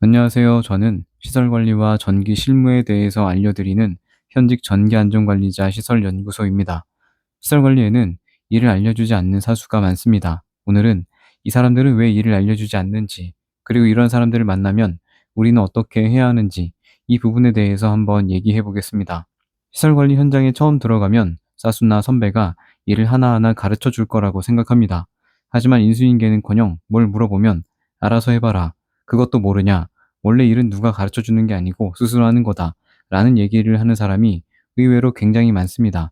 안녕하세요. 저는 시설 관리와 전기 실무에 대해서 알려드리는 현직 전기 안전관리자 시설연구소입니다. 시설 관리에는 일을 알려주지 않는 사수가 많습니다. 오늘은 이 사람들은 왜 일을 알려주지 않는지, 그리고 이런 사람들을 만나면 우리는 어떻게 해야 하는지, 이 부분에 대해서 한번 얘기해 보겠습니다. 시설 관리 현장에 처음 들어가면 사수나 선배가 일을 하나하나 가르쳐 줄 거라고 생각합니다. 하지만 인수인계는커녕 뭘 물어보면 알아서 해봐라. 그것도 모르냐? 원래 일은 누가 가르쳐 주는 게 아니고 스스로 하는 거다. 라는 얘기를 하는 사람이 의외로 굉장히 많습니다.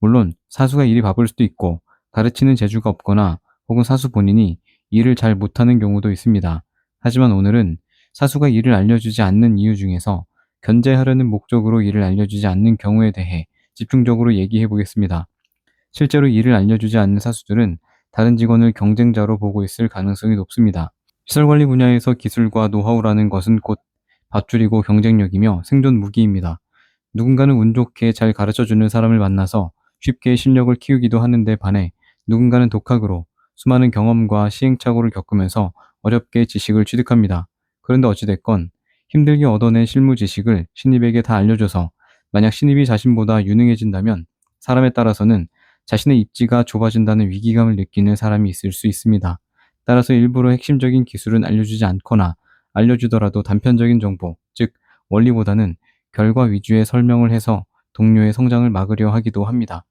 물론 사수가 일이 바쁠 수도 있고 가르치는 재주가 없거나 혹은 사수 본인이 일을 잘 못하는 경우도 있습니다. 하지만 오늘은 사수가 일을 알려주지 않는 이유 중에서 견제하려는 목적으로 일을 알려주지 않는 경우에 대해 집중적으로 얘기해 보겠습니다. 실제로 일을 알려주지 않는 사수들은 다른 직원을 경쟁자로 보고 있을 가능성이 높습니다. 시설관리 분야에서 기술과 노하우라는 것은 곧 밧줄이고 경쟁력이며 생존 무기입니다. 누군가는 운 좋게 잘 가르쳐주는 사람을 만나서 쉽게 실력을 키우기도 하는데 반해 누군가는 독학으로 수많은 경험과 시행착오를 겪으면서 어렵게 지식을 취득합니다. 그런데 어찌됐건 힘들게 얻어낸 실무 지식을 신입에게 다 알려줘서 만약 신입이 자신보다 유능해진다면 사람에 따라서는 자신의 입지가 좁아진다는 위기감을 느끼는 사람이 있을 수 있습니다. 따라서 일부러 핵심적인 기술은 알려주지 않거나 알려주더라도 단편적인 정보, 즉 원리보다는 결과 위주의 설명을 해서 동료의 성장을 막으려 하기도 합니다.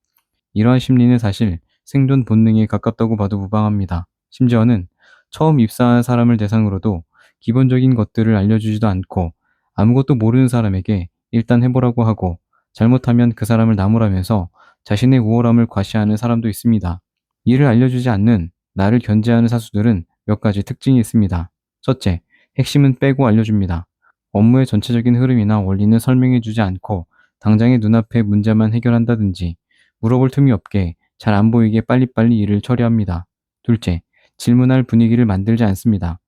이러한 심리는 사실 생존 본능에 가깝다고 봐도 무방합니다. 심지어는 처음 입사한 사람을 대상으로도 기본적인 것들을 알려주지도 않고 아무것도 모르는 사람에게 일단 해보라고 하고 잘못하면 그 사람을 나무라면서 자신의 우월함을 과시하는 사람도 있습니다. 이를 알려주지 않는 나를 견제하는 사수들은 몇 가지 특징이 있습니다. 첫째, 핵심은 빼고 알려줍니다. 업무의 전체적인 흐름이나 원리는 설명해주지 않고 당장의 눈앞의 문제만 해결한다든지 물어볼 틈이 없게 잘 안 보이게 빨리빨리 일을 처리합니다. 둘째, 질문할 분위기를 만들지 않습니다.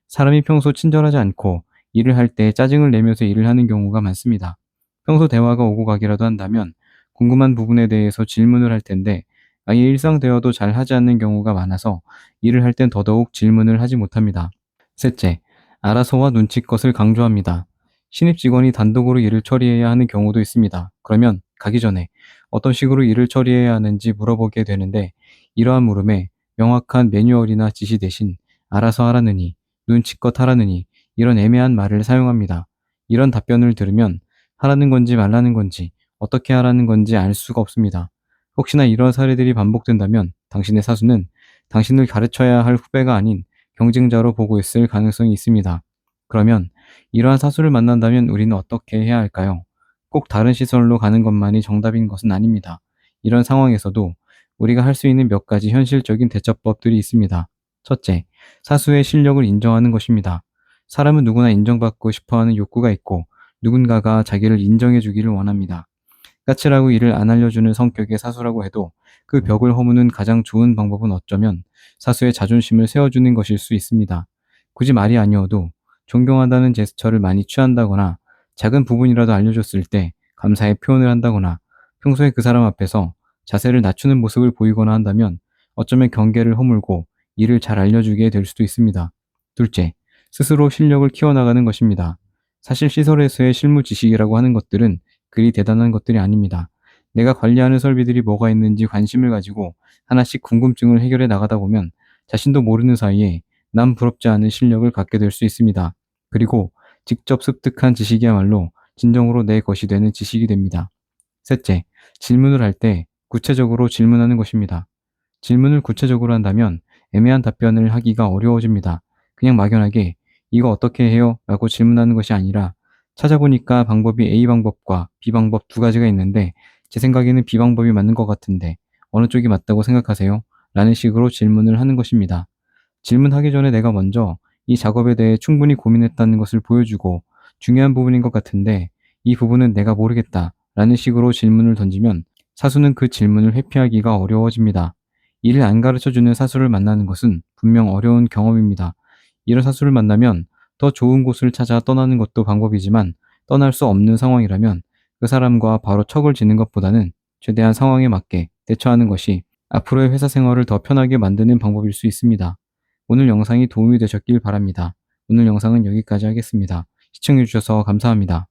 사람이 평소 친절하지 않고 일을 할 때 짜증을 내면서 일을 하는 경우가 많습니다. 평소 대화가 오고 가기라도 한다면 궁금한 부분에 대해서 질문을 할 텐데 아예 일상 대화도 잘 하지 않는 경우가 많아서 일을 할 땐 더더욱 질문을 하지 못합니다. 셋째, 알아서와 눈치껏을 강조합니다. 신입 직원이 단독으로 일을 처리해야 하는 경우도 있습니다. 그러면 가기 전에 어떤 식으로 일을 처리해야 하는지 물어보게 되는데 이러한 물음에 명확한 매뉴얼이나 지시 대신 알아서 하라느니, 눈치껏 하라느니 이런 애매한 말을 사용합니다. 이런 답변을 들으면 하라는 건지 말라는 건지 어떻게 하라는 건지 알 수가 없습니다. 혹시나 이런 사례들이 반복된다면 당신의 사수는 당신을 가르쳐야 할 후배가 아닌 경쟁자로 보고 있을 가능성이 있습니다. 그러면 이러한 사수를 만난다면 우리는 어떻게 해야 할까요? 꼭 다른 시설로 가는 것만이 정답인 것은 아닙니다. 이런 상황에서도 우리가 할 수 있는 몇 가지 현실적인 대처법들이 있습니다. 첫째, 사수의 실력을 인정하는 것입니다. 사람은 누구나 인정받고 싶어 하는 욕구가 있고 누군가가 자기를 인정해 주기를 원합니다. 까칠하고 일을 안 알려주는 성격의 사수라고 해도 그 벽을 허무는 가장 좋은 방법은 어쩌면 사수의 자존심을 세워주는 것일 수 있습니다. 굳이 말이 아니어도 존경한다는 제스처를 많이 취한다거나 작은 부분이라도 알려줬을 때 감사의 표현을 한다거나 평소에 그 사람 앞에서 자세를 낮추는 모습을 보이거나 한다면 어쩌면 경계를 허물고 일을 잘 알려주게 될 수도 있습니다. 둘째, 스스로 실력을 키워나가는 것입니다. 사실 시설에서의 실무 지식이라고 하는 것들은 그리 대단한 것들이 아닙니다. 내가 관리하는 설비들이 뭐가 있는지 관심을 가지고 하나씩 궁금증을 해결해 나가다 보면 자신도 모르는 사이에 남 부럽지 않은 실력을 갖게 될 수 있습니다. 그리고 직접 습득한 지식이야말로 진정으로 내 것이 되는 지식이 됩니다. 셋째, 질문을 할 때 구체적으로 질문하는 것입니다. 질문을 구체적으로 한다면 애매한 답변을 하기가 어려워집니다. 그냥 막연하게 이거 어떻게 해요? 라고 질문하는 것이 아니라 찾아보니까 방법이 A 방법과 B 방법 두 가지가 있는데 제 생각에는 B 방법이 맞는 것 같은데 어느 쪽이 맞다고 생각하세요? 라는 식으로 질문을 하는 것입니다. 질문하기 전에 내가 먼저 이 작업에 대해 충분히 고민했다는 것을 보여주고 중요한 부분인 것 같은데 이 부분은 내가 모르겠다 라는 식으로 질문을 던지면 사수는 그 질문을 회피하기가 어려워집니다. 일을 안 가르쳐주는 사수를 만나는 것은 분명 어려운 경험입니다. 이런 사수를 만나면 더 좋은 곳을 찾아 떠나는 것도 방법이지만 떠날 수 없는 상황이라면 그 사람과 바로 척을 지는 것보다는 최대한 상황에 맞게 대처하는 것이 앞으로의 회사 생활을 더 편하게 만드는 방법일 수 있습니다. 오늘 영상이 도움이 되셨길 바랍니다. 오늘 영상은 여기까지 하겠습니다. 시청해 주셔서 감사합니다.